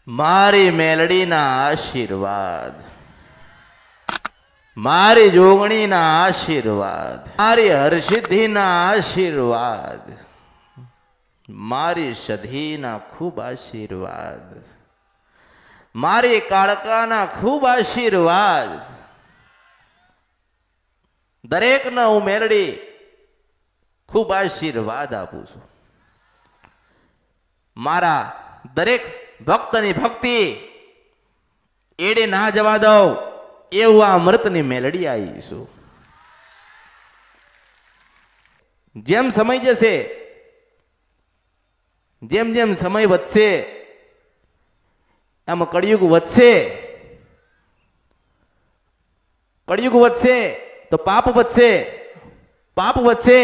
મારી મેલડીના આશીર્વાદ, મારી જોગણીના આશીર્વાદ, મારી હરસિદ્ધિના આશીર્વાદ, મારી સધીના ખૂબ આશીર્વાદ, મારી કાળકાના ખૂબ આશીર્વાદ. દરેકને હું મેલડી ખૂબ આશીર્વાદ આપું છું. મારા દરેક ભક્તની ભક્તિ એડે ના જવા દઉં એવું આ અમૃતની મેલડી આવીશું. જેમ સમય જશે, જેમ જેમ સમય વધશે એમ કળિયુગ વધશે. કળિયુગ વધશે તો પાપ વધશે, પાપ વધશે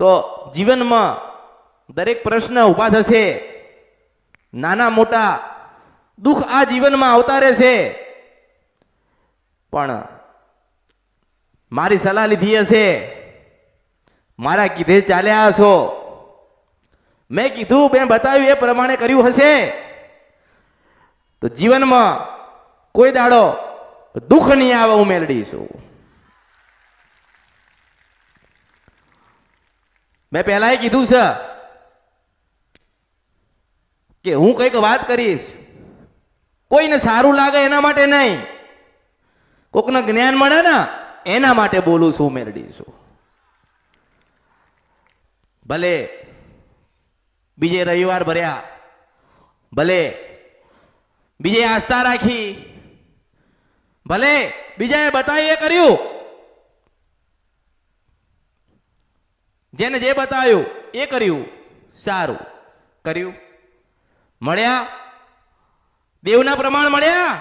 તો જીવનમાં દરેક પ્રશ્ન ઊભા થશે. નાના મોટા દુઃખ આ જીવનમાં આવતા રહેશે. પણ મારી સલાહ લીધી હશે, મારા કીધે ચાલ્યા હશો, મેં કીધું મેં બતાવ્યું એ પ્રમાણે કર્યું હશે તો જીવનમાં કોઈ દાડો દુઃખ નહીં આવે. હું મેળવીશું. મેં પહેલા કીધું છે કે હું કંઈક વાત કરીશ, કોઈને સારું લાગે એના માટે નહીં, કોકને જ્ઞાન મળે ને એના માટે બોલું છું. મેળવીશું. ભલે બીજે રવિવાર ભર્યા, ભલે બીજે આસ્થા રાખી, ભલે બીજાએ બતાવી એ કર્યું, જેને જે બતાવ્યું એ કર્યું, સારું કર્યું. મળ્યા દેવના પ્રમાણ મળ્યા.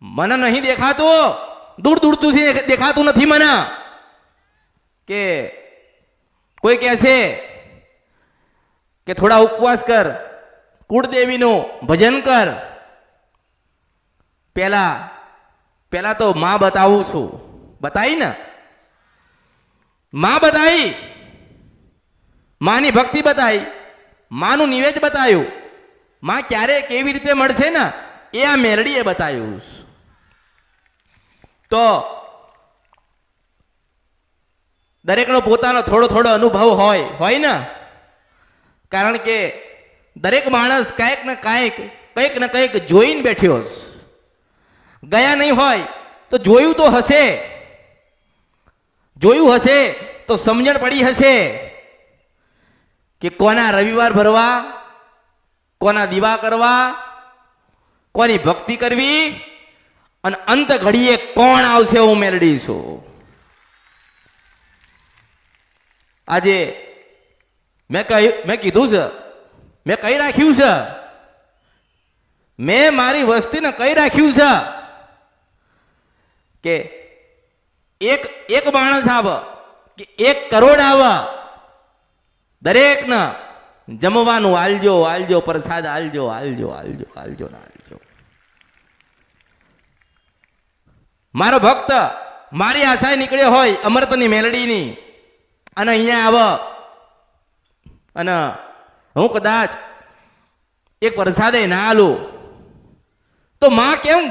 મને નહીં દેખાતું, દૂર દૂરતું દેખાતું નથી મને. કે કોઈ કહેશે કે થોડા ઉપવાસ કર, કુળદેવીનું ભજન કર. પેલા તો માં બતાવું છું. બતાવી ને, માં બતાવી, માની ભક્તિ બતાવી, માનું નિવેદ બતાવ્યું. માં ક્યારે કેવી રીતે મળશે ને એ આ મેલડીએ બતાવ્યું. તો દરેકનો પોતાનો થોડો થોડો અનુભવ હોય ને. કારણ કે દરેક માણસ કંઈક ને કંઈક જોઈને બેઠ્યો. ગયા નહીં હોય તો જોયું તો હશે, જોયું હશે તો સમજણ પડી હશે કે કોના રવિવાર ભરવા, કોના દીવા કરવા, કોની ભક્તિ કરવી, અને અંત ઘડીએ કોણ આવશે. હું મેલડી છું. આજે મેં કીધું છે, મેં કહી રાખ્યું છે, મેં મારી વસ્તીને કહી રાખ્યું છે કે એક માણસ આવે કે 1 કરોડ આવે, દરેકને જમવાનું આલજો, આલજો પ્રસાદ, આલજો, આલજો, આલજો, આલજો ને આલજો. મારો ભક્ત મારી આશાએ નીકળ્યો હોય અમૃતની મેલડીની, અને અહીંયા આવે અને હું કદાચ એક પ્રસાદે ના આલું તો માં કેમ,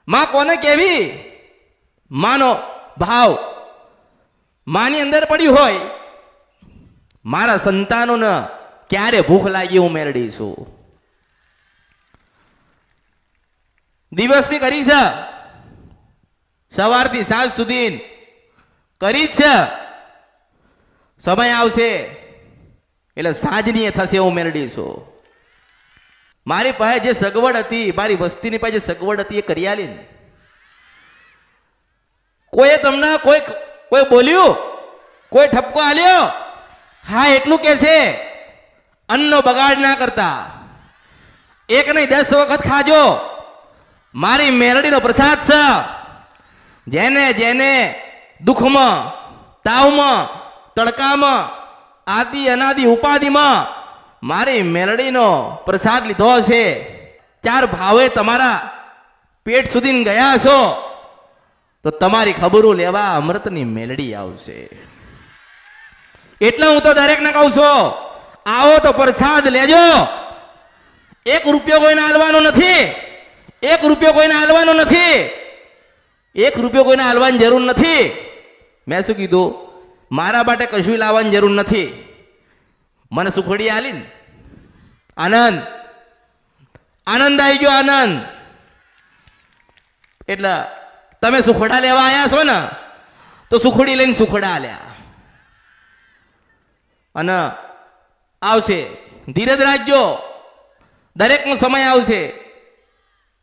માં કોને કેવી? માનો ભાવ માની અંદર પડ્યું હોય. મારા સંતાનોને ક્યારે ભૂખ લાગી હું મેળડી છું. દિવસની કરી છે, સવારથી સાંજ સુધી કરી જ છે. સમય આવશે એટલે સાંજની થશે. હું મેળડી છું. મારી પાસે જે સગવડ હતી, મારી વસ્તીની પાસે જે સગવડ હતી એ કરી આલી. કોઈએ તમને કોઈ બોલ્યું, કોઈ ઠપકો આલ્યો? હા, એટલું કે છે અન્નનો બગાડ ના કરતા, 1 નહીં 10 વખત ખાજો. મારી મેલડીનો પ્રસાદ છે. જેને જેને દુઃખમાં, તાવમાં, તડકામાં, આદિ અનાદિ ઉપાધિમાં મારી મેલડીનો પ્રસાદ લીધો છે, 4 ભાવે તમારા પેટ સુધી ગયા છો તો તમારી ખબરો લેવા અમૃતની મેલડી આવશે. એટલે હું તો દરેકને કહું છું, આવો તો પ્રસાદ લેજો. 1 રૂપિયો કોઈને આલવાનો નથી. 1 રૂપિયો કોઈને આલવાનો નથી. 1 રૂપિયો કોઈને આલવાની જરૂર નથી. મેં શું કીધું? મારા માટે કશું લાવવાની જરૂર નથી. મને સુખડી આલી ને આનંદ આનંદ આવી ગયો, આનંદ. એટલે તમે સુખડા લેવા આવ્યા છો ને, તો સુખડી લઈને સુખડા આલ્યા. અને આવશે, ધીરજ રાખજો, દરેકનો સમય આવશે.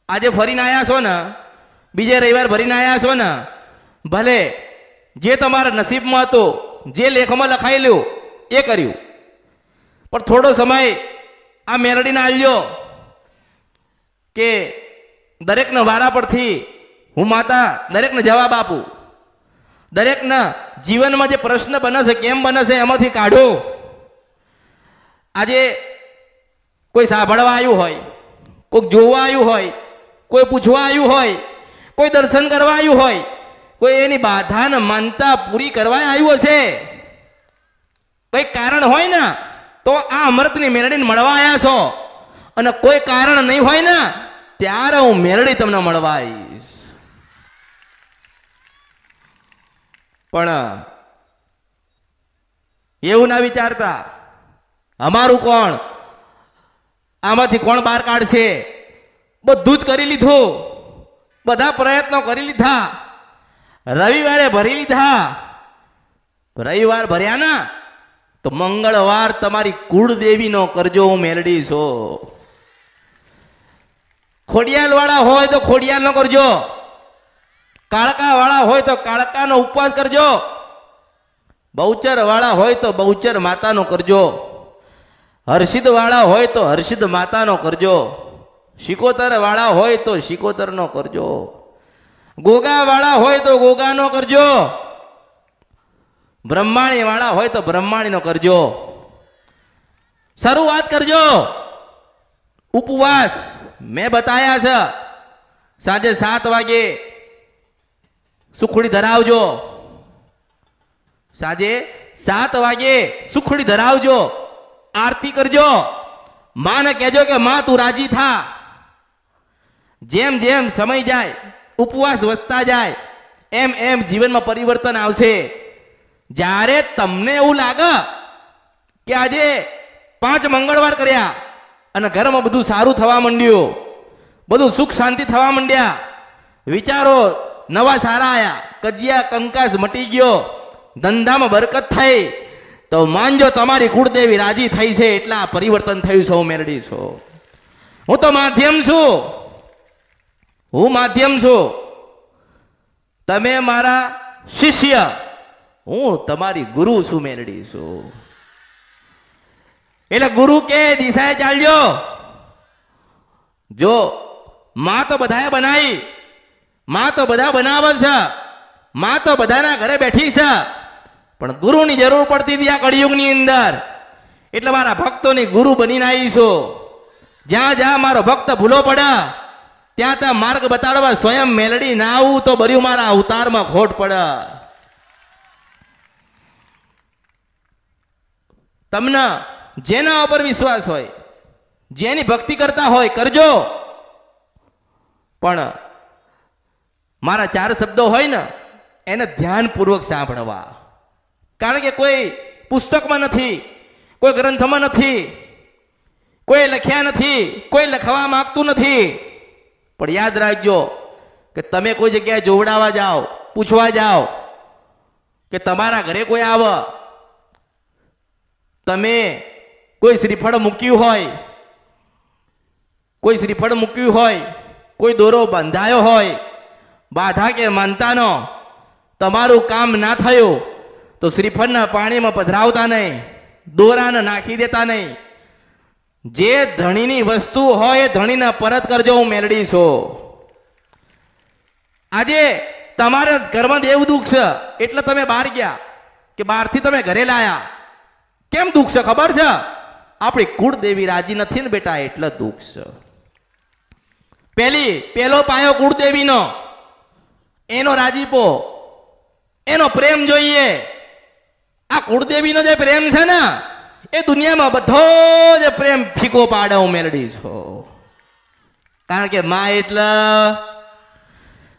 આજે ફરીને આવ્યા છો ને, બીજે રવિવાર ભરીને આવ્યા છો ને, ભલે જે તમારા નસીબમાં હતો, જે લેખમાં લખાયેલું એ કર્યું, પણ થોડો સમય આ મેરડીને આલ્યો કે દરેકના વારા પરથી હું માતા દરેકને જવાબ આપું. દરેકના જીવનમાં જે પ્રશ્ન બને છે, કેમ બને છે, એમાંથી કાઢો. આજે કોઈ સાંભળવા આવ્યું હોય, કોઈ જોવા આવ્યું હોય, કોઈ પૂછવા આવ્યું હોય, કોઈ દર્શન કરવા આવ્યું હોય, કોઈ એની બાધાને માનતા પૂરી કરવા આવ્યું હશે, કંઈક કારણ હોય ને તો આ અમૃતની મેરડીને મળવા આવ્યા છો. અને કોઈ કારણ નહીં હોય ને ત્યારે હું મેરડી તમને મળવા આવીશ. પણ એવું ના વિચારતા અમારું કોણ, આમાંથી કોણ બહાર કાઢશે. બધું જ કરી લીધું, બધા પ્રયત્નો કરી લીધા, રવિવારે ભરી લીધા. રવિવાર ભર્યા ના તો મંગળવાર તમારી કુળદેવીનો કરજો, હું મેલડી છો. ખોડિયાલ વાળા હોય તો ખોડિયાલનો કરજો, કાળકા વાળા હોય તો કાળકાનો ઉપવાસ કરજો, બહુચર વાળા હોય તો બહુચર માતાનો કરજો, હર્ષિદ વાળા હોય તો હર્ષિદ માતાનો કરજો, શિકોતર વાળા હોય તો શિકોતરનો કરજો, ગોગા વાળા હોય તો ગોગાનો કરજો, બ્રહ્માણી વાળા હોય તો બ્રહ્માણીનો કરજો. શરૂઆત કરજો. ઉપવાસ મેં બતાયા છે. સાંજે 7 વાગે સુખડી ધરાવજો. સાંજે 7 વાગે સુખડી ધરાવજો. આરતી કરજો. માને કહેજો કે માં તું રાજી થા. જેમ જેમ સમય જાય, ઉપવાસ વધતા જાય, એમ એમ જીવનમાં પરિવર્તન આવશે. જ્યારે તમને એવું લાગે કે આજે 5 મંગળવાર કર્યા અને ઘરમાં બધું સારું થવા માંડ્યું, બધું સુખ શાંતિ થવા માંડ્યા, વિચારો નવા સારા આયા, કજિયા કંકાસ મટી ગયો, ધંધામાં બરકત થઈ, તો માનજો તમારી કુળદેવી રાજી થઈ છે. એટલા પરિવર્તન થયું છે. હું મેરડી છું. હું તો માધ્યમ છું. હું માધ્યમ છું. તમે મારા શિષ્ય, હું તમારી ગુરુ છું. મેરડી છું. એટલે ગુરુ કે દિશાએ ચાલજો. જો માં તો બધાએ બનાવી, માં તો બધા બનાવે છે, માં તો બધાના ઘરે બેઠી છે, પણ ગુરુની જરૂર પડતી હતી આ કળિયુગની અંદર. એટલે મારા ભક્તોની ગુરુ બનીને આવી છું. જ્યાં જ્યાં મારો ભક્ત ભૂલો પડે ત્યાં ત્યાં માર્ગ બતાડવા સ્વયં મેલડી ના આવું તો બર્યું મારા અવતારમાં ખોટ પડે. તમને જેના ઉપર વિશ્વાસ હોય, જેની ભક્તિ કરતા હોય કરજો, પણ મારા 4 શબ્દો હોય ને એને ધ્યાનપૂર્વક સાંભળવા. કારણ કે કોઈ પુસ્તકમાં નથી, કોઈ ગ્રંથમાં નથી, કોઈ લખ્યા નથી, કોઈ લખવા માંગતું નથી. પણ યાદ રાખજો કે તમે કોઈ જગ્યાએ જોવડાવવા જાઓ, પૂછવા જાઓ કે તમારા ઘરે કોઈ આવે, તમે કોઈ શ્રીફળ મૂક્યું હોય, કોઈ શ્રીફળ મૂક્યું હોય, કોઈ દોરો બંધાયો હોય, બાધા કે માનતાનો, તમારું કામ ના થયું તો શ્રીફળના પાણીમાં પધરાવતા નહીં, દોરાને નાખી દેતા નહીં. જે ધણીની વસ્તુ હોય એ ધણીને પરત કરજો. હું મેલડી છું. આજે તમારા ઘરમાં દેવ દુઃખ છે એટલે તમે બહાર ગયા કે બહારથી તમે ઘરે લાયા. કેમ દુઃખ છે ખબર છે? આપણી કુળદેવી રાજી નથી ને બેટા, એટલે દુઃખ છે. પહેલો પાયો કુળદેવીનો, એનો રાજીપો, એનો પ્રેમ જોઈએ. આ કુળદેવીનો જે પ્રેમ છે ને એ દુનિયામાં બધો જ પ્રેમ ફીકો પાડે હું મેલડી છું. કારણ કે માં એટલે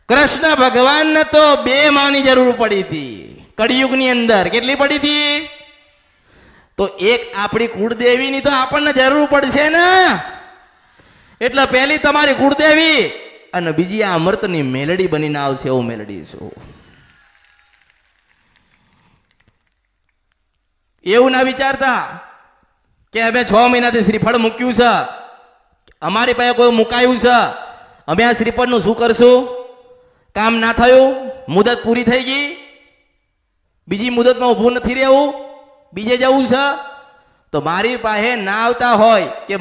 કૃષ્ણ ભગવાનને તો બે માની જરૂર પડી હતી કળિયુગની અંદર. કેટલી પડી હતી? તો એક આપણી કુળદેવીની તો આપણને જરૂર પડશે ને. એટલે પહેલી તમારી કુળદેવી અને બીજી આ અમૃતની મેલડી બનીને આવશે એવું મેલડી છું. એવું ના વિચારતા કે અમે 6 મહિનાથી શ્રીફળ મૂક્યું છે, અમારી પાસે કોઈ મુકાયું છે, અમે આ શ્રીફળનું શું કરશું? કામ ના થયું, મુદત પૂરી થઈ ગઈ, બીજી મુદતમાં ઊભું નથી રહેવું, બીજે જવું છે. તો મારી પાસે ના આવતા હોય કે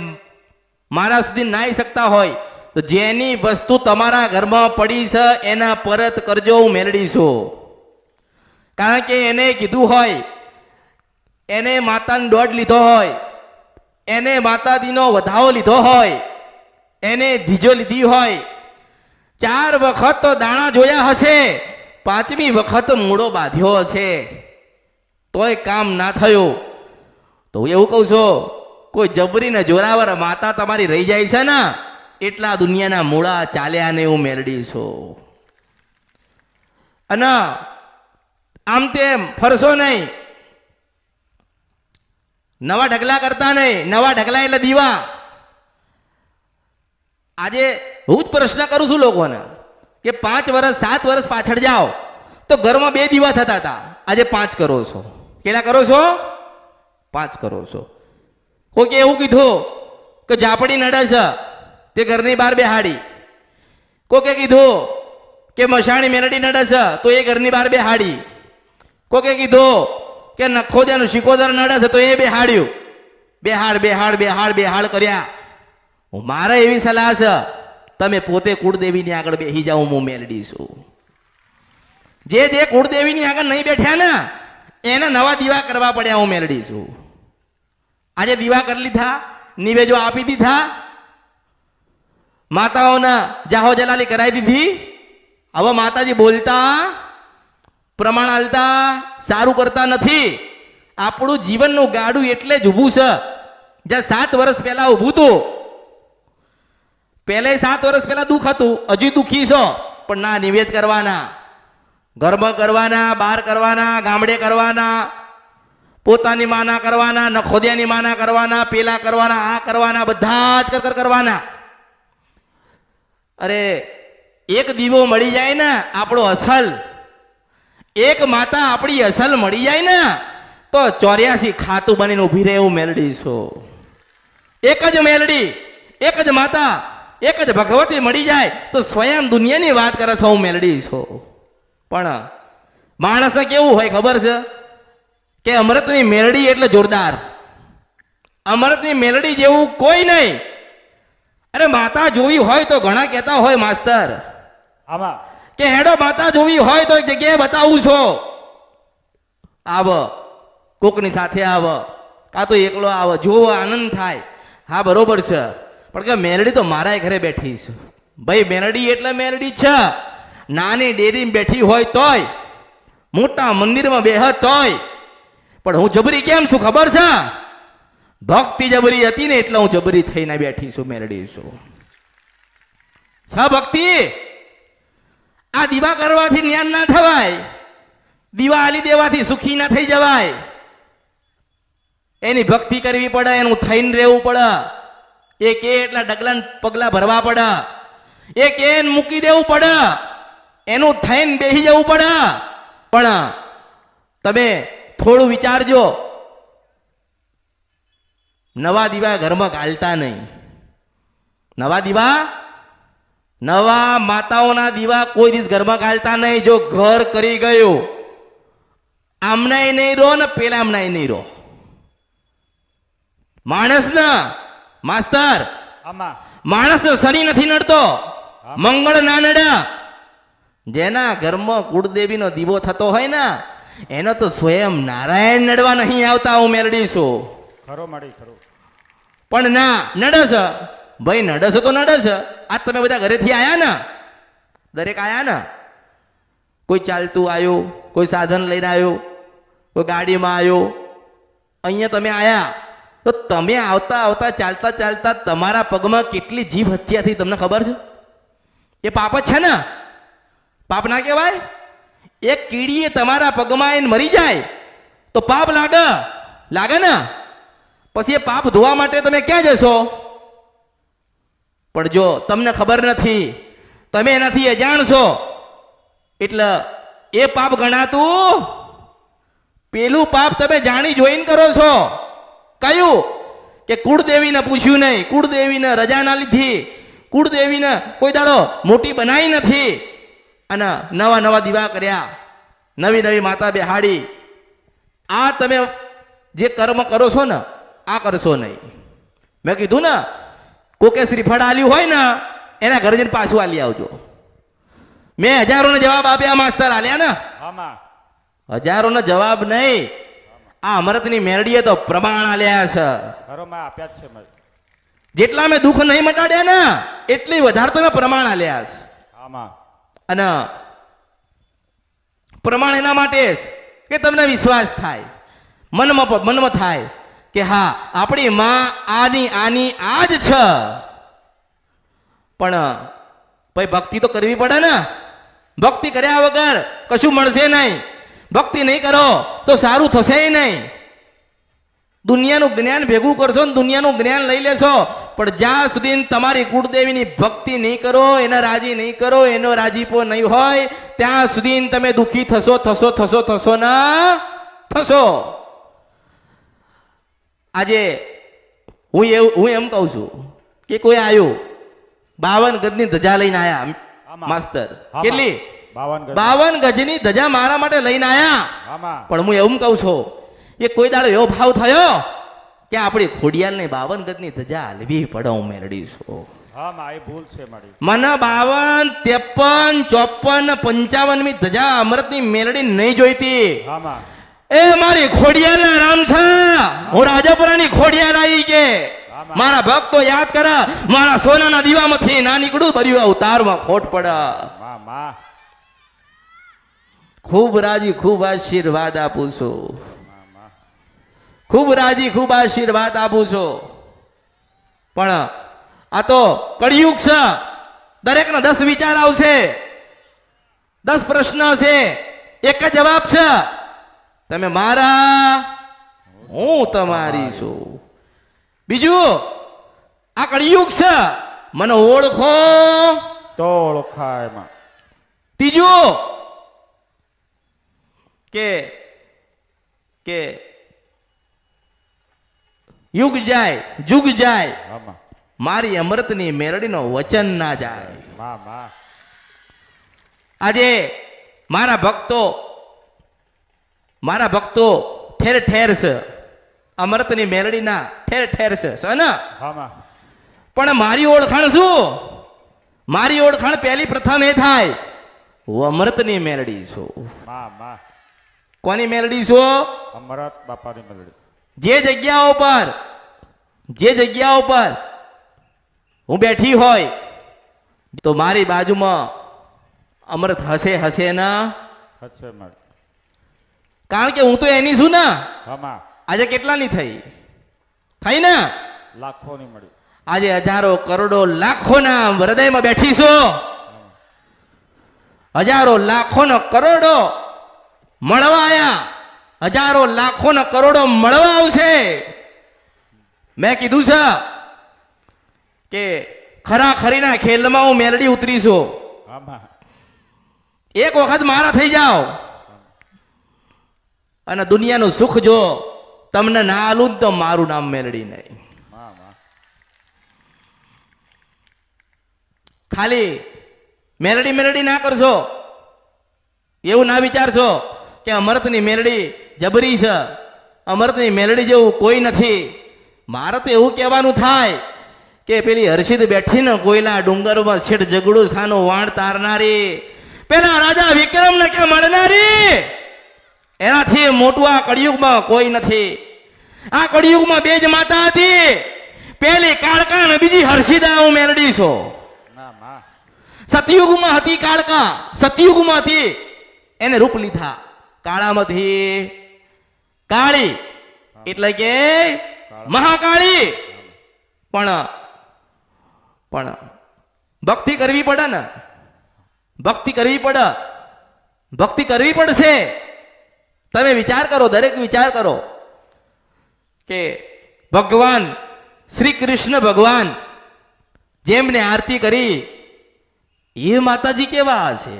મારા સુધી ના આવી શકતા હોય તો જેની વસ્તુ તમારા ઘરમાં પડી છે એના પરત કરજો, હું મેલડી છું. કારણ કે એને કીધું હોય, એને માતાનો દોડ લીધો હોય, એને માતાજીનો વધાવો લીધો હોય, એને ધીજો લીધી હોય, 4 વખત તો દાણા જોયા હશે, 5મી વખત મૂળો બાંધ્યો હશે, તોય કામ ના થયું. તો હું એવું કહું છું, કોઈ જબરીને જોરાવર માતા તમારી રહી જાય છે ને એટલા દુનિયાના મૂળા ચાલ્યા ને હું મેલડી છું. અને આમ તેમ ફરશો નહીં, નવા ઢગલા કરતા નહીં. નવા ઢગલા એટલે દીવા. આજે હું જ પ્રશ્ન કરું છું લોકોને કે 5 વર્ષ 7 વર્ષ પાછળ જાઓ તો ઘરમાં 2 દીવા થતા હતા, આજે 5 કરો છો. કેટલા કરો છો? 5 કરો છો. કોઈ એવું કીધું કે ઝાપડી નડે છે તે ઘરની બહાર બેહાડી. કોકે કીધું કે મશાણી મેલડી નડે છે તો એ ઘરની બહાર બેહાડી. કોકે કીધું કે નખોદિયાનું શિકોદર નડે છે તો એ બેહાડ્યું. બેહાડ બેહાડ બેહાડ બેહાડ કર્યા. મારે એવી સલાહ છે, તમે પોતે કુળદેવીની આગળ બેસી જાઓ, હું મેલડી છું. જે કુળદેવીની આગળ નહીં બેઠ્યા ને એને નવા દીવા કરવા પડ્યા, હું મેલડી છું. આજે દીવા કરી લીધા, નિવેજો આપી દીધા, માતાઓના જાહો જલાલી કરાવી દીધી. હવે માતાજી બોલતા, પ્રમાણ આલતા, સારું કરતા નથી. આપણું જીવનનું ગાડું એટલે જ ઊભું છે. જ્યાં 7 વર્ષ પહેલા ઊભું હતું, પહેલે 7 વર્ષ પહેલા દુઃખ હતું, હજી દુઃખી છો, પણ ના નિવેદ કરવાના, ઘરમાં કરવાના, બહાર કરવાના, ગામડે કરવાના, પોતાની માના કરવાના, નખોદિયાની માના કરવાના, પેલા કરવાના, આ કરવાના, બધા જ કરવાના. અરે એક દીવો મળી જાય ને આપણો અસલ, એક માતા આપણી અસલ મળી જાય ને તો 84 ખાતું બનીને ઊભી રહે એવું મેલડી છું. એક જ મેલડી, એક જ માતા, એક જ ભગવતી મળી જાય તો સ્વયં દુનિયાની વાત કરે છે, હું મેલડી છું. પણ માણસને કેવું હોય ખબર છે કે અમૃતની મેલડી એટલે જોરદાર. અમૃતની મેલડી જેવું કોઈ નહીં. અરે માતા જોવી હોય તો ઘણા કહેતા હોય માસ્તર આમાં કે હેડો માતા જોવી હોય તો એક જગ્યાએ બતાવું છો, આવ કોકની સાથે આવ, કાં તો એકલો આવ, જોવો આનંદ થાય. હા બરોબર છે, પણ કે મેલડી તો મારા ઘરે બેઠી છે. ભાઈ મેલડી એટલે મેલડી છે. નાની ડેરીમાં બેઠી હોય તોય, મોટા મંદિરમાં બેહત તોય, પણ હું જબરી કેમ છું ખબર છે? ભક્તિ જબરી હતી ને એટલે હું જબરી થઈને બેઠી છું, મેલડી છું. ભક્તિ આ દીવા કરવાથી જ્ઞાન ના થવાય, દીવા આલી દેવાથી સુખી ના થઈ જવાય. એની ભક્તિ કરવી પડે, એનું થઈને રહેવું પડે. એક એટલા ડગલા પગલા ભરવા પડે, એક એને મૂકી દેવું પડે, એનું થઈને બેસી જવું પડે. પણ તમે થોડું વિચારજો, નવા દીવા ઘરમાં ગાલતા નહીં. નવા દીવા, નવા માતાઓના દીવા કોઈ દિવસ ઘરમાં ગાલતા નહીં. જો ઘર કરી ગયું, આમનાય નહીં રહો ને પેલા આમનાય નહીં રહો. માણસ ના માસ્તર, આમાં માણસ શનિ નથી નડતો, મંગળ ના નડે. જેના ઘરમાં કુળદેવીનો દીવો થતો હોય ને એનો તો સ્વયં નારાયણ નડવા નહીં આવતા, હું મેલડી છું. ખરો મળી ખરો. પણ ના નડે છે ભાઈ, નડે છે તો નડે છે. આજ તમે બધા ઘરેથી આયા ને, દરેક આયા ને, કોઈ ચાલતું આવ્યું, કોઈ સાધન લઈને આવ્યું, કોઈ ગાડીમાં આવ્યું, અહીંયા તમે આયા તો તમે આવતા આવતા ચાલતા ચાલતા તમારા પગમાં કેટલી જીભ હત્યા થઈ તમને ખબર છે? એ પાપ જ છે ને? પાપ ના કહેવાય? એક કીડીએ તમારા પગમાં આવીને મરી જાય તો પાપ લાગે ને? પછી એ પાપ ધોવા માટે તમે ક્યાં જશો? પણ જો તમને ખબર નથી, તમે એનાથી અજાણ છો, એટલે એ પાપ ગણાતું. પેલું પાપ તમે જાણી જોઈને કરો છો. કયું? કે કુળદેવીને પૂછ્યું નહીં, કુળદેવીને રજા ના લીધી, કુળદેવીને કોઈ દાડો મોટી બનાવી નથી, અને નવા નવા દીવા કર્યા, નવી નવી માતા બેહાડી. આ તમે જે કર્મ કરો છો ને, આ કરશો નહીં. મેં કીધું ને, કોકે શ્રીફળ આલ્યું હોય ને એના ઘરે જઈને પાછું આલી આવજો. મેં હજારોને જવાબ આપ્યા માસ્તર, આલ્યા ને? આમાં હજારોનો જવાબ નહીં, આ અમૃતની મેરડીએ તો પ્રમાણ આલ્યા છે. ખરો માં આપ્યા જ છે મેં. જેટલા મેં દુઃખ નહીં મટાડ્યા ને એટલી વધારે તો મેં પ્રમાણ આલ્યા છે. આમાં અને પ્રમાણ એના માટે જ કે તમને વિશ્વાસ થાય, મનમાં થાય કે હા આપણી માં આની આ જ છે. પણ ભાઈ ભક્તિ તો કરવી પડે ને. ભક્તિ કર્યા વગર કશું મળશે નહીં. ભક્તિ નહીં કરો તો સારું થશે નહીં. દુનિયાનું જ્ઞાન ભેગું કરશો ને દુનિયાનું જ્ઞાન લઈ લેશો, પણ જ્યાં સુધી તમારી કુળદેવીની ભક્તિ નહીં કરો, એને રાજી નહીં કરો, એનો રાજીપો નહીં હોય, ત્યાં સુધી તમે દુઃખી થશો ના થશો. આજે હું એમ કહું છું કે કોઈ આવ્યું 52 ગજની ધજા લઈને આયા માસ્તર. કેટલી? 52 ગજની ધજા મારા માટે લઈને આયા. પણ હું એવું કહું છું, એ કોઈ દાડો એવો ભાવ થયો કે આપણી ખોડિયાલને 52 ગજની ધજા હાલવી પડે. હું મેળવીશું. મને 52, 53, 54, 55મી ધજા અમૃતની મેલડી નહીં જોઈતી. એ મારી ખોડિયાલના નામ છે. હું રાજાપુરાની ખોડિયાલ આવી કે મારા ભક્તો યાદ કરે, મારા સોનાના દીવામાંથી ના નીકળું ભર્યું અવતારમાં ખોટ પડે. ખૂબ રાજી ખૂબ આશીર્વાદ આપું છું. ખૂબ રાજી ખૂબ આશીર્વાદ આપું છું. પણ આ તો કળિયુગ છે. દરેકના 10 વિચાર આવશે, 10 પ્રશ્ન છે, એક જ જવાબ છે, તમે મારા, હું તમારી છું. બીજું, આ કળિયુગ છે, મને ઓળખો તો ઓળખાય માં. ત્રીજું કે યુગ જાય જુગ જાય, મારી અમૃતની મેરડીનો વચન ના જાય. આજે મારા ભક્તો ઠેર ઠેર છે, અમૃતની મેલડીના ઠેર ઠેર છે ને? પણ મારી ઓળખાણ શું? મારી ઓળખાણ પહેલી પ્રથમ એ થાય, હું અમૃતની મેલડી છું. કોની મેલડી છું? અમૃત બાપાની મેલડી. જે જગ્યાઓ પર હું બેઠી હોય તો મારી બાજુમાં અમૃત હશે ના? હશે મેં. કારણ કે હું તો એની છું ને. આજે કેટલાની થઈ ને? લાખોની મળી. આજે હજારો કરોડો લાખોના હૃદયમાં બેઠી છું. હજારો લાખોનો કરોડો મળવા આયા, હજારો લાખોનો કરોડો મળવા આવશે. મેં કીધું છે કે ખરા ખરીના ખેલમાં હું મેલડી ઉતરીશું. એક વખત મારા થઈ જાઓ અને દુનિયાનું સુખ જો તમને ના આલું તો મારું નામ મેલડી નહીં. ખાલી મેલડી ના કરશો, એવું ના વિચારશો કે અમૃતની મેલડી જબરી છે, અમૃતની મેલડી જેવું કોઈ નથી. મારે તો એવું કહેવાનું થાય કે પેલી હર્ષિદ બેઠી ને કોયલા ડુંગરમાં શેઠ જગડું સાનું વાણ તારનારી, પેલા રાજા વિક્રમને કે મળનારી, એનાથી મોટું આ કળિયુગમાં કોઈ નથી. આ કળિયુગમાં 2 જ માતા હતી, પેલી કાળકા ને બીજી હર્ષિદા. હું મેલડી છું. સતયુગમાં હતી કાળકા, સતયુગમાં હતી, એને રૂપ લીધા કાળામાંથી કાળી એટલે કે મહાકાળી. પણ ભક્તિ કરવી પડે ને, ભક્તિ કરવી પડે, ભક્તિ કરવી પડશે. તમે વિચાર કરો, દરેક વિચાર કરો કે ભગવાન શ્રી કૃષ્ણ ભગવાન જેમને આરતી કરી એ માતાજી કેવા હશે?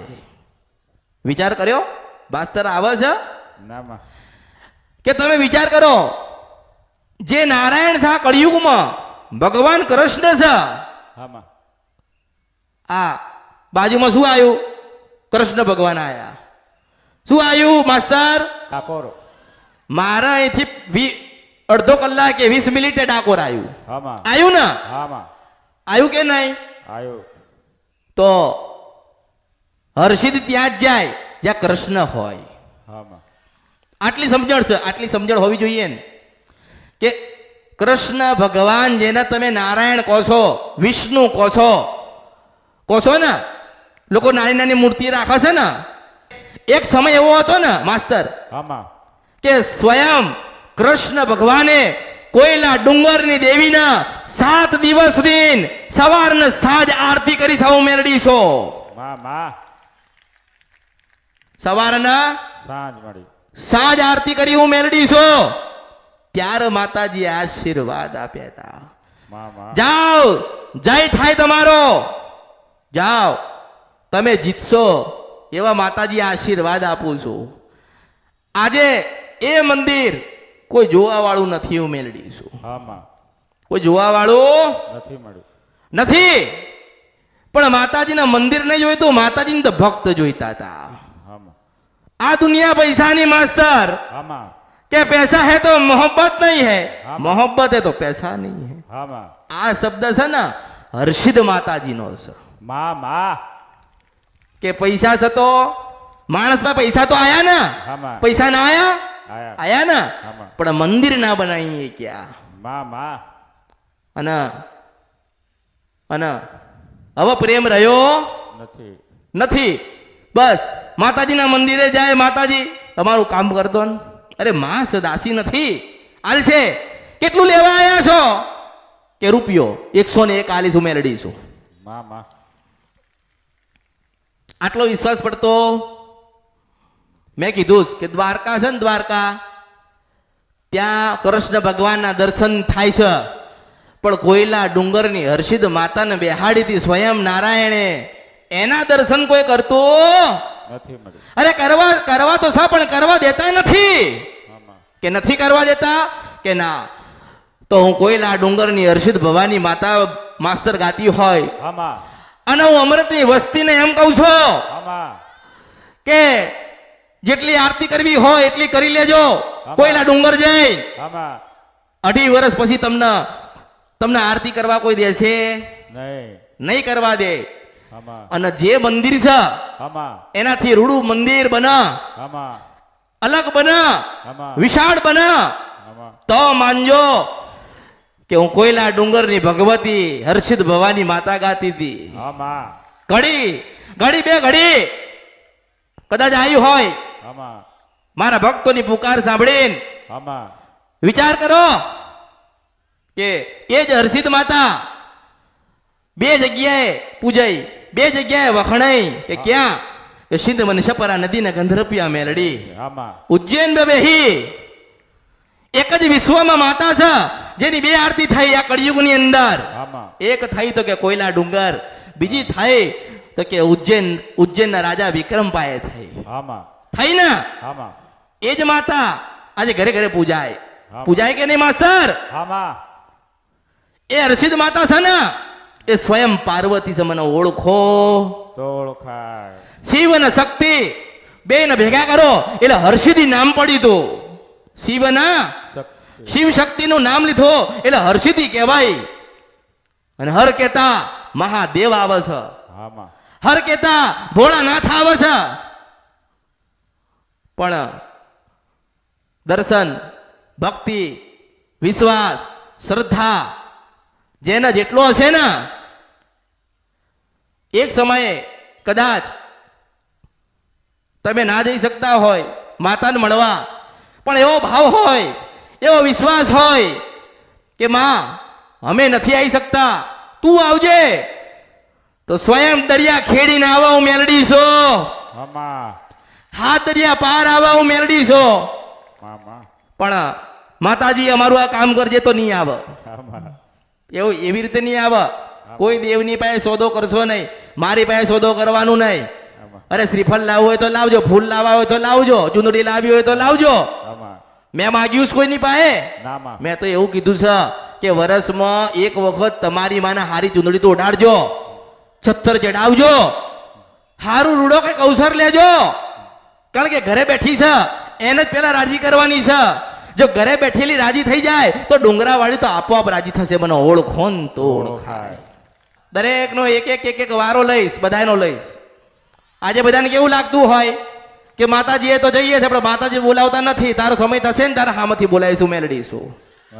વિચાર કર્યો? ભાસ્કર આવે છે ના માં. કે તમે વિચાર કરો, જે નારાયણ શાહ કળિયુગમાં ભગવાન કૃષ્ણ છે, હા માં. આ બાજુમાં શું આવ્યું? કૃષ્ણ ભગવાન આયા. શું આવ્યું માસ્તર? ડાકોર. મારા અહીંથી અડધો કલાકે 20 મિનિટે ડાકોર આવ્યું. હા માં. આવ્યું ને? હા માં. આવ્યું કે નહીં? આવ્યું. તો હર્ષિદ ત્યાં જ જાય જ્યાં કૃષ્ણ હોય. હા માં. આટલી સમજણ છે, આટલી સમજણ હોવી જોઈએ ને કે કૃષ્ણ ભગવાન જેને તમે નારાયણ કહો છો, વિષ્ણુ કહો છો ને, લોકો નાની નાની મૂર્તિ રાખે છે ને. એક સમય એવો હતો ને માસ્તર હા માં. કે સ્વયં કૃષ્ણ ભગવાને કોઈલા ડુંગરની દેવીના 7 દિવસ સુધી સવારને સાંજ આરતી કરી સૌ મેળડીશો. માં માં. સવારના સાંજ મળી. સાંજ આરતી કરી હું મેળડીશો. ત્યારે માતાજી આશીર્વાદ આપ્યા હતા. માં માં. જાઓ, જય થાય તમારો, જાઓ, તમે જીતશો એવા માતાજી આશીર્વાદ આપું છું. આજે એ મંદિર કોઈ જોવા વાળું નથી હું મેળડીશું. હા માં. કોઈ જોવા વાળું નથી મળ્યું. નથી. પણ માતાજીના મંદિર નહીં જોઈતું, માતાજીને તો ભક્ત જોઈતા હતા. હા માં. આ દુનિયા પૈસાની માસ્ટર, હા માં. કે पैसा है तो मोहब्बत नहीं है, हाँ। मोहब्बत है तो पैसा नहीं है. હા માં. આ શબ્દ છે ને હર્ષિદ માતાજીનો છે. માં માં. કે પૈસા છે તો માણસમાં પૈસા તો આયા ને, હા માં. પૈસા ના આયા? આયા. આયા ને. હા માં. પણ મંદિર ના બનાવીએ ક્યાં? માં માં. અને હવે પ્રેમ રહ્યો નથી. નથી. બસ માતાજીના મંદિરે જાય, માતાજી તમારું કામ કરતો ને. અરે માં દાસી નથી, હાલ છે. કેટલું લેવા આવ્યા છો? કે રૂપિયો 101 આલીશું મેળડીશું. માં માં. આટલો વિશ્વાસ પડતો? મેં કીધું જ કે દ્વારકા છે ને, દ્વારકા ત્યાં કૃષ્ણ ભગવાનના દર્શન થાય છે. પણ કોઈલા ડુંગરની હર્ષિદ માતાને બેહાડી હતી સ્વયં નારાયણે, એના દર્શન કોઈ કરતું નથી મળ્યું. અરે કરવા તો છે, પણ કરવા દેતા નથી. હા માં. કે નથી કરવા દેતા? કે ના, તો હું કોઈલા ડુંગરની હર્ષિદ ભવાની માતા માસ્તર ગાતી હોય હા માં. અને હું અમૃતની વસ્તીને એમ કહું છું હા માં. કે જેટલી આરતી કરવી હોય એટલી કરી લેજો. કોઈલા ડુંગર જઈ હા માં. 2.5 વર્ષ પછી તમને આરતી કરવા કોઈ દેશે નહીં. નહીં કરવા દે. હા માં. અને જે મંદિર છે હા માં. એનાથી રૂડું મંદિર બના, હા માં. અલગ બના, હા માં. વિશાળ બના, હા માં. તો માનજો કે હું કોઈલા ડુંગરની ભગવતી હર્ષિદ ભવાની માતા ગાતી હતી. હા માં. ઘડી બે ઘડી કદાચ આવી હોય હા માં. મારા ભક્તોની પુકાર સાંભળીને. હા માં. વિચાર કરો કે એ જ હર્ષિદ માતા 2 જગ્યાએ પૂજાઈ, 2 જગ્યાએ વખણાઈ. કે ક્યાં? કે સિંધ મનસપરા નદીના ગંધર્પિયા મેલડી, હા માં. ઉજ્જૈન બેહી. એક જ વિશ્વમાં માતા છે જેની 2 આરતી થઈ આ કળિયુગની અંદર. હા માં. એક થઈ તો કે કોઈલા ડુંગર, બીજી થઈ તો કે ઉજ્જૈનના રાજા વિક્રમ પાયે થઈ. હા માં. થઈ ને? હા માં. એ જ માતા આજે ઘરે ઘરે પૂજાય. હા. પૂજાય કે નહીં માસ્તર? હા માં. એ હર્ષિદ માતા છે ને એ સ્વયં પાર્વતી છે. મને ઓળખો. તો ઓળખાય. શિવ અને શક્તિ બે ને ભેગા કરો એટલે હર્ષિદી નામ પડ્યું તું. શિવના શક્તિ. શિવ શક્તિનું નામ લીધો એટલે હર્ષિદી કહેવાય. અને હર કેતા મહાદેવ આવે છે, હા માં. હર કેતા ભોળાનાથ આવે છે. પણ દર્શન, ભક્તિ, વિશ્વાસ, શ્રદ્ધા જેના જેટલો હશે ને, એક સમયે કદાચ તમે ના જઈ શકતા હોય માતાને મળવા, પણ એવો ભાવ હોય, એવો વિશ્વાસ હોય કે માં અમે નથી આવી શકતા, તું આવજે, તો સ્વયં દરિયા ખેડીને આવા હું મેલડી છું, આમાં હા દરિયા પાર આવા હું મેલડી છું. આમાં પણ માતાજી અમારું આ કામ કરજે તો નહીં આવે, આમાં એવું એવી રીતે નહીં આવે. કોઈ દેવની પાસે સોદો કરશો નહીં, મારી પાસે સોદો કરવાનું નહીં. આમાં અરે શ્રીફળ લાવવું હોય તો લાવજો, ફૂલ લાવવા હોય તો લાવજો, ચુંદડી લાવી હોય તો લાવજો. આમાં મેં માગ્યું છે કોઈની પાસે? નામાં મેં તો એવું કીધું છે કે વર્ષમાં એક વખત તમારી માને હારી ચુંદડી તો ઉડાડજો, છત્તર ચડાવજો, હારું રૂડો કઈક અવસર લેજો. કારણ કે ઘરે બેઠી છે એને જ પેલા રાજી કરવાની છે. જો ઘરે બેઠેલી રાજી થઈ જાય તો ડુંગરા વાળી તો આપોઆપ રાજી થશે. મને ઓળખો ને તો ઓળખાય. દરેકનો એક એક વારો લઈશ, બધાનો લઈશ. આજે બધાને કેવું લાગતું હોય કે માતાજીએ તો જઈએ છે પણ માતાજી બોલાવતા નથી. તારો સમય થશે ને તારા હામાંથી બોલાવીશું, મેળડીશું.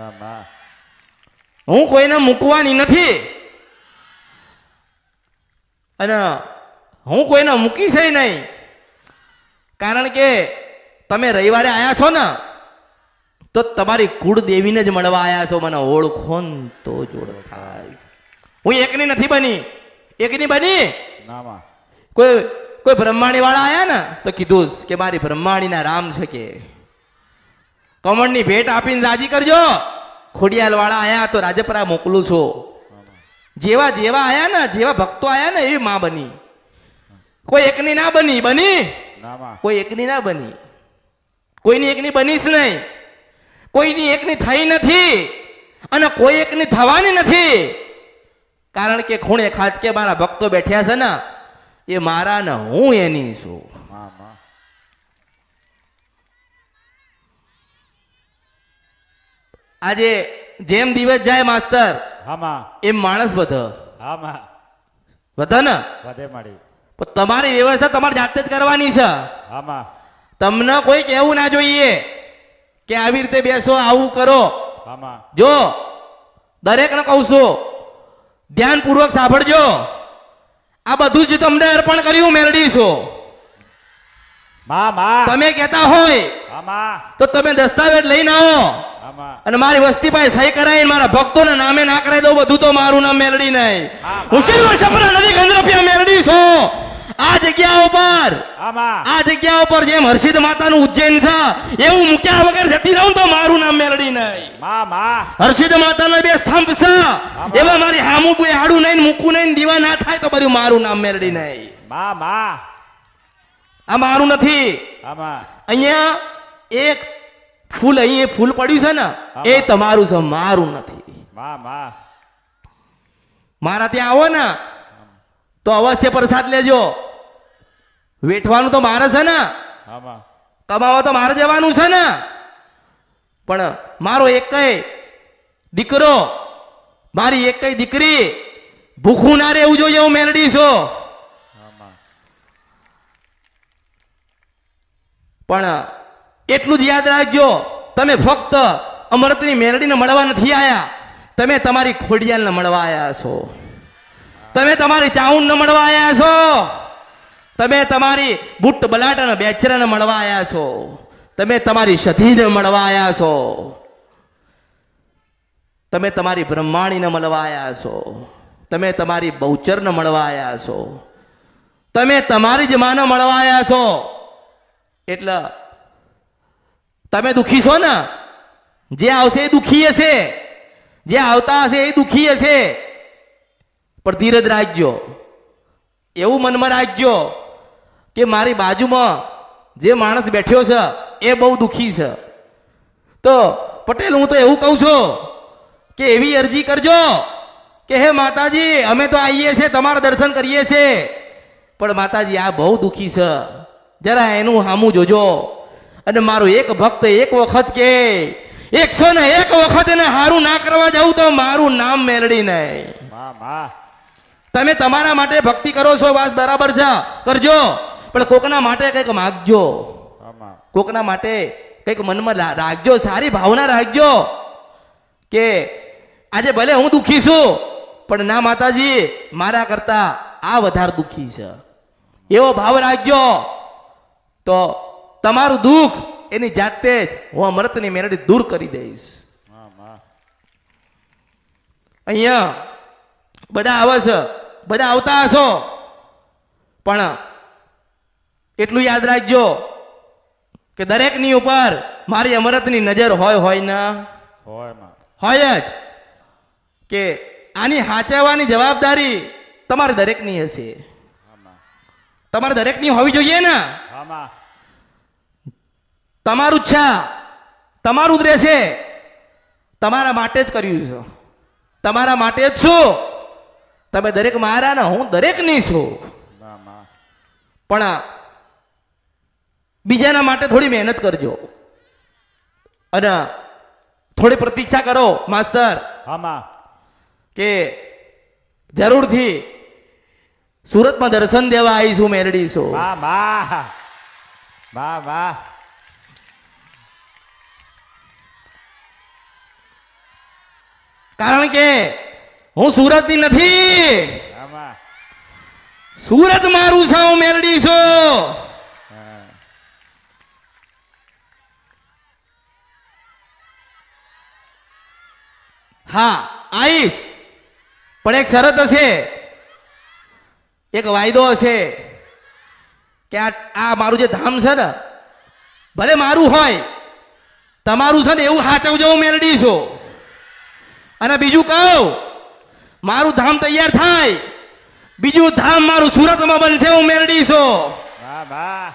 આમાં હું કોઈને મૂકવાની નથી અને હું કોઈને મૂકીશ નહીં. કારણ કે તમે રવિવારે આયા છો ને તો તમારી કુળદેવીને જ મળવા આયા છો. મને ઓળખો ને તો જ ઓળખાય. હું એકની નથી બની, એકની બની. નામાં કોઈ બ્રહ્માણી વાળા આયા ને તો કીધું કે મારી બ્રહ્માણીના રામ છે કે કમળની ભેટ આપીને રાજી કરજો. ખોડિયાલ વાળા આયા તો રાજપરા મોકલું છું. જેવા જેવા આયા ને, જેવા ભક્તો આયા ને એવી માં બની. કોઈ એકની ના બની, બની નામાં કોઈ એકની ના બની. કોઈની એકની બનીશ નહીં, કોઈની એકની થઈ નથી અને કોઈ એકની થવાની નથી. કારણ કે ખૂણે ખાચકે મારા ભક્તો બેઠ્યા છે ને એ મારા ને હું એની છું. આમાં આજે જેમ દિવસ જાય માસ્તર આમાં એમ માણસ વધે, આમાં વધે ને. વધે મળી પણ તમારી વ્યવસ્થા તમારે જાતે જ કરવાની છે. આમાં તમને કોઈ કહેવું ના જોઈએ કે આવી રીતે બેસો, આવું કરો. આમાં જો દરેકને કહું છું, ધ્યાનપૂર્વક સાંભળજો. આ બધું જ તમને અર્પણ કર્યું મેળડી છો. મામાં તમે કહેતા હોય આમાં તો તમે દસ્તાવેજ લઈને આવો આમાં અને મારી વસ્તી પાસે સહી કરાવીને મારા ભક્તોના નામે ના કરાવી દઉં. બધું તો મારું નામ મેલડી નહીં. હું શિવ સપના નદી ગંધરપિયા મેલડી છું. આ જગ્યા ઉપર, આમાં આ જગ્યા ઉપર જેમ હર્ષિદ માતાનું ઉજ્જૈન છે એવું મૂક્યા વગર જતી રહું તો મારું નામ મેલડી નહીં. મામાં હર્ષિદ માતાના બે સ્તંભ છે એવા મારી હામું બુએ હાડું નહીં, મૂકું નહીં, દીવા ના થાય તો બધું મારું નામ મેલડી નહીં. મામાં આ મારું નથી. આમાં અહીંયા એક ફૂલ, અહીંયા ફૂલ પડ્યું છે ને એ તમારું છે, મારું નથી. મામાં મારા ત્યાં આવો ને તો અવશ્ય પ્રસાદ લેજો. વેઠવાનું તો મારે છે ને, આમાં કમાવા તો મારે જવાનું છે ને. પણ મારો એકય દીકરો, મારી એકય દીકરી ભૂખું ના રહેવું જોઈએ. હું મેલડી છું. આમાં પણ એટલું જ યાદ રાખજો, તમે ફક્ત અમૃતની મેલડીને મળવા નથી આયા, તમે તમારી ખોડિયાલને મળવા આયા છો. તમે તમારી ચાઉંડને મળવા આયા છો. તમે તમારી બુટ્ટ બલાટ અને બેચરાને મળવા આયા છો. તમે તમારી સધીને મળવા આયા છો. તમે તમારી બ્રહ્માણીને મળવા આયા છો. તમે તમારી બહુચરને મળવા આયા છો. તમે તમારી જ માને મળવા આયા છો. એટલે તમે દુખી છો ને, જે આવશે એ દુખી હશે, જે આવતા હશે એ દુખી હશે. પણ ધીરજ રાખજો. એવું મનમાં રાખજો કે મારી બાજુમાં જે માણસ બેઠ્યો છે એ બહુ દુખી છે. તો પટેલ હું તો એવું કહું છું કે એવી અરજી કરજો કે હે માતાજી અમે તો આવીએ છીએ, તમારા દર્શન કરીએ છીએ, પણ માતાજી આ બહુ દુખી છે, જરા એનું સામું જોજો. અને મારો એક ભક્ત એક વખત કે 101 વખત એને હારું ના કરવા જાઉં તો મારું નામ મેલડી નહીં. મામાં તમે તમારા માટે ભક્તિ કરો છો, વાત બરાબર છે, કરજો. પણ કોકના માટે કંઈક માગજો, આમાં કોકના માટે કંઈક મનમાં રાખજો, સારી ભાવના રાખજો કે આજે ભલે હું દુઃખી છું પણ ના માતાજી મારા કરતા આ વધારે દુઃખી છે, એવો ભાવ રાખજો. તો તમારું દુઃખ એની જાતે જ હું અમૃતની મેરડી દૂર કરી દઈશ. હા માં અહીંયા બધા આવે છે, બધા આવતા હશો, પણ એટલું યાદ રાખજો કે દરેકની ઉપર મારી અમૃતની નજર હોય ના હોય માં હોય જ, કે આની હાચવવાની જવાબદારી તમારે દરેકની હશે. હા માં તમારે દરેકની હોવી જોઈએ ને. હા માં તમારું જ છે, તમારું જ રહેશે, તમારા માટે જ કર્યું છે, તમારા માટે જ છું. તમે દરેક મારા ને હું દરેકની છું, હા માં પણ બીજાના માટે થોડી મહેનત કરજો અને થોડી પ્રતીક્ષા કરો માસ્તર, હા માં કે જરૂરથી સુરતમાં દર્શન દેવા આવીશું મેરડીશું. માં માં માં માં કારણ કે હું સુરતની નથી, હા માં સુરત મારું છે, હું મેરડી છું. હા હા આવીશ, પણ એક શરત હશે, એક વાયદો હશે કે આ મારું જે ધામ છે ને, ભલે મારું હોય, તમારું છે ને એવું સાચવજો, હું મેરડી છું. અને બીજું કહું, મારું ધામ તૈયાર થાય, બીજું ધામ મારું સુરતમાં બનશે, હું મેરડી છું. માં